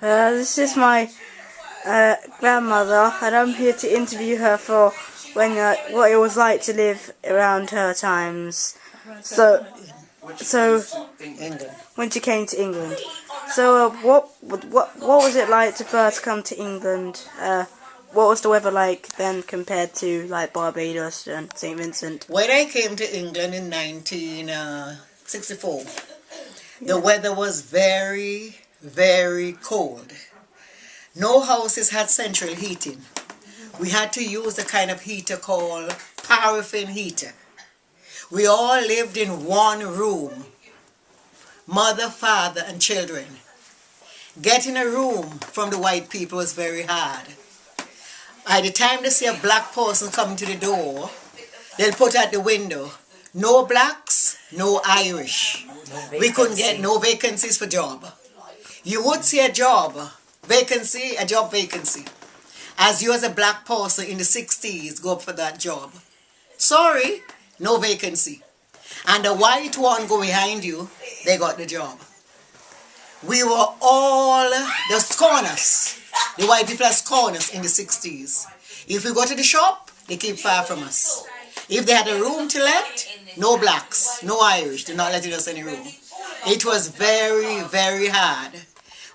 This is my grandmother, and I'm here to interview her for what it was like to live around her times. So when she came to England. So what was it like to first come to England? What was the weather like then compared to like Barbados and St. Vincent? When I came to England in 1964, the weather was very, very cold. No houses had central heating. We had to use a kind of heater called paraffin heater. We all lived in one room, mother, father, and children. Getting a room from the white people was very hard. By the time they see a black person coming to the door, they'll put out the window, no blacks, no Irish. We couldn't get no vacancies for job. You would see a job vacancy, a job vacancy. As you as a black person in the 60s go up for that job. Sorry, no vacancy. And the white one go behind you, they got the job. We were all the scorners. The white people are scorners in the 60s. If we go to the shop, they keep far from us. If they had a room to let, no blacks, no Irish, they're not letting us any room. It was very, very hard.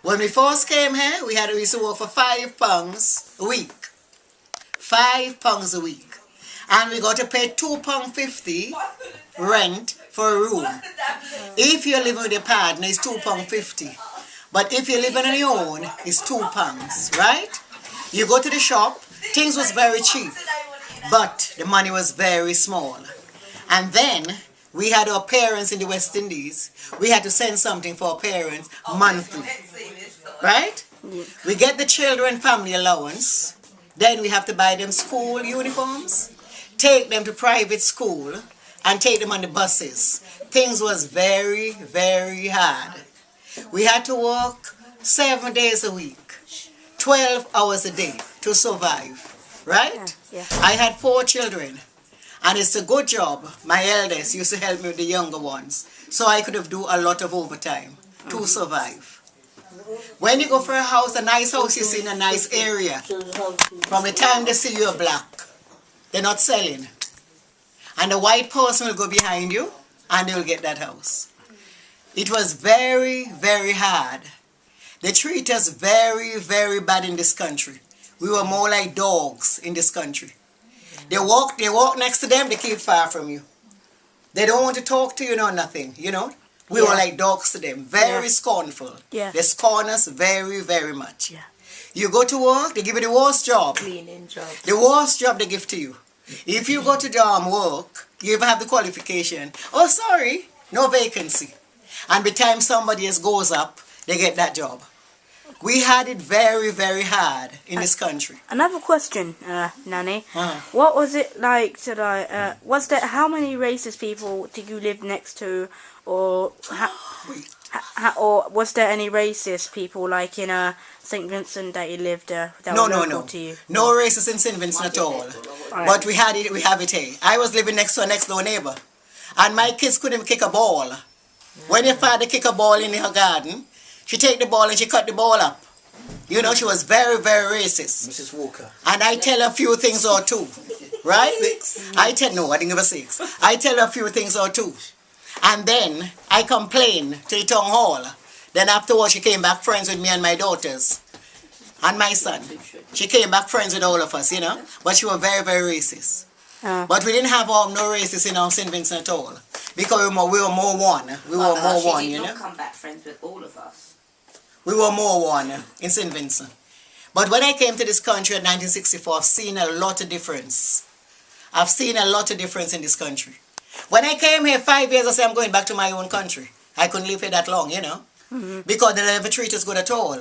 When we first came here, we used to work for £5 a week. £5 a week. And we got to pay £2.50 rent for a room. If you're living with your partner, it's £2.50. But if you're living on your own, it's £2, right? You go to the shop, things was very cheap, but the money was very small. And then we had our parents in the West Indies. We had to send something for our parents monthly, right? We get the children family allowance. Then we have to buy them school uniforms, take them to private school, and take them on the buses. Things was very, very hard. We had to work 7 days a week, 12 hours a day to survive, right? Yeah. I had 4 children, and it's a good job. My eldest used to help me with the younger ones, so I could have do a lot of overtime to survive. When you go for a house, a nice house you see in a nice area, from the time they see you're black, they're not selling. And the white person will go behind you, and they will get that house. It was very, very hard. They treat us very, very bad in this country. We were more like dogs in this country. They walk next to them, they keep far from you. They don't want to talk to you, no nothing, you know. We were like dogs to them, very scornful. Yeah. They scorn us very, very much. Yeah. You go to work, they give you the worst job. Cleaning jobs. The worst job they give to you. If you go to work, you even have the qualification. Oh, sorry, no vacancy. And by the time somebody else goes up, they get that job. We had it very, very hard in this country. Another question, Nanny. What was it like to how many racist people did you live next to, or or was there any racist people like in St. Vincent that you lived that were local to you? No racist in St. Vincent at all. Right. But we have it here. I was living next to a next door neighbor, and my kids couldn't kick a ball. When your father kick a ball in her garden, she take the ball and she cut the ball up. You know, she was very, very racist. Mrs. Walker. And I tell her a few things or two, right? 6. I didn't give her 6. I tell her a few things or two. And then I complain to the town hall. Then afterwards she came back friends with me and my daughters. And my son. She came back friends with all of us, you know. But she was very, very racist. But we didn't have no racists in St. Vincent at all. Because we were more one. We were more one, you know. She did not come back friends with all of us. We were more one in St. Vincent. But when I came to this country in 1964, I've seen a lot of difference. I've seen a lot of difference in this country. When I came here 5 years, I said I'm going back to my own country. I couldn't live here that long, you know. Because they never treat us good at all.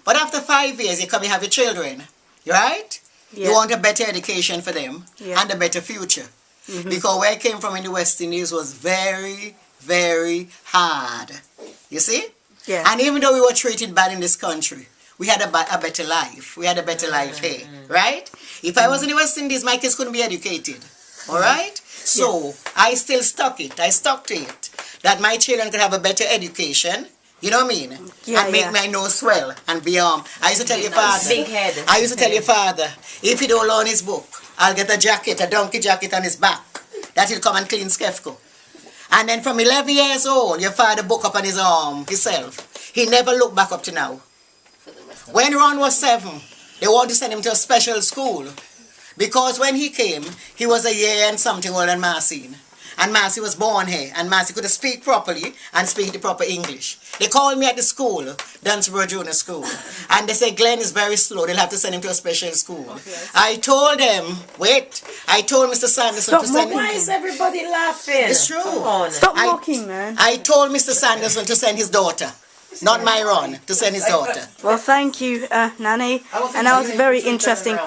But after 5 years, you come and have your children, right? Yeah. You want a better education for them and a better future. Because where I came from in the West Indies was very, very hard. You see? Yeah. And even though we were treated bad in this country, we had a better life. We had a better life here, right? If I was in the West Indies, my kids couldn't be educated, all right? So I still stuck it. I stuck to it. That my children could have a better education You know what I mean? Yeah, and make yeah. my nose swell and be I used to tell your father. Big head. I used to tell your father, if he don't learn his book, I'll get a jacket, a donkey jacket on his back. That he'll come and clean Skefco. And then from 11 years old, your father book up on his arm himself. He never looked back up to now. When Ron was 7, they wanted to send him to a special school. Because when he came, he was a year and something older than Marcine. And Marcy was born here, and Marcy could speak properly and speak the proper English. They called me at the school, Dunsborough Junior School, and they said Glenn is very slow, they'll have to send him to a special school. Okay. I told them, I told Mr. Sanderson to send him. Why is everybody laughing? It's true. Come on. Stop mocking, man. I told Mr. Sanderson to send his daughter, not my Ron, to send his daughter. Well, thank you, Nanny, and that was very interesting.